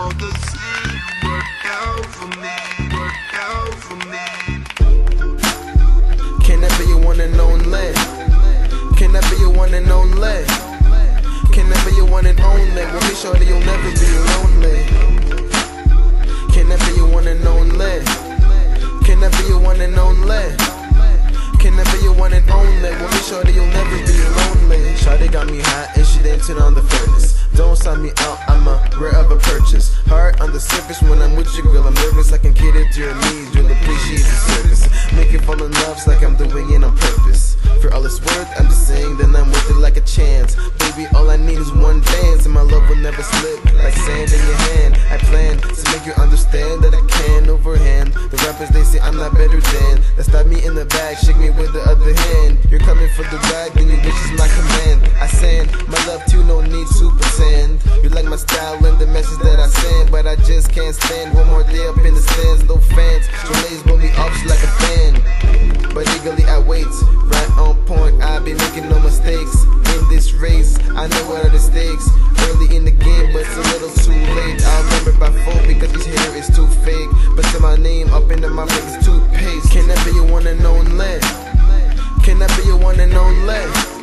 all the same. Work out for me, work out for me. Can I be your one and only? Can I be your one and only? Can I be your one and only? Well, be sure that you'll never be lonely. Can I be your one and only? Can I be your one and only? Can I be your one and only? Well, be sure that you'll never be lonely. Shawty got me hot and she didn't turn on the furnace. Don't sign me out, I'm a rare of a purchase. Hard on the surface when I'm with you, girl, I'm nervous. I can cater to your needs, you'll appreciate the service. Make you fall in love like I'm doing it on purpose. For all it's worth, I'm just saying that I'm worth it like a chance. Baby, all I need is one dance, and my love will never slip like sand in your hand. I plan to make you understand that I can overhand the rappers, they say I'm not better than. That stab me in the back, shake me with the other hand. You're coming for the rag, then your wish is my command. I send my love to you, no need to pretend. You like my style and the message that I send, but I just can't stand one more day up in the stands. No fans, Journeys blow me off just like a fan. But eagerly I wait, right on point. I've been making no mistakes in this race. I know what are the stakes. Early in the game, but it's a little too late. I'll remember by phone because this hater is too fake. But say my name up into my face, toothpaste. Can I be your one and only? Can I be your one and only?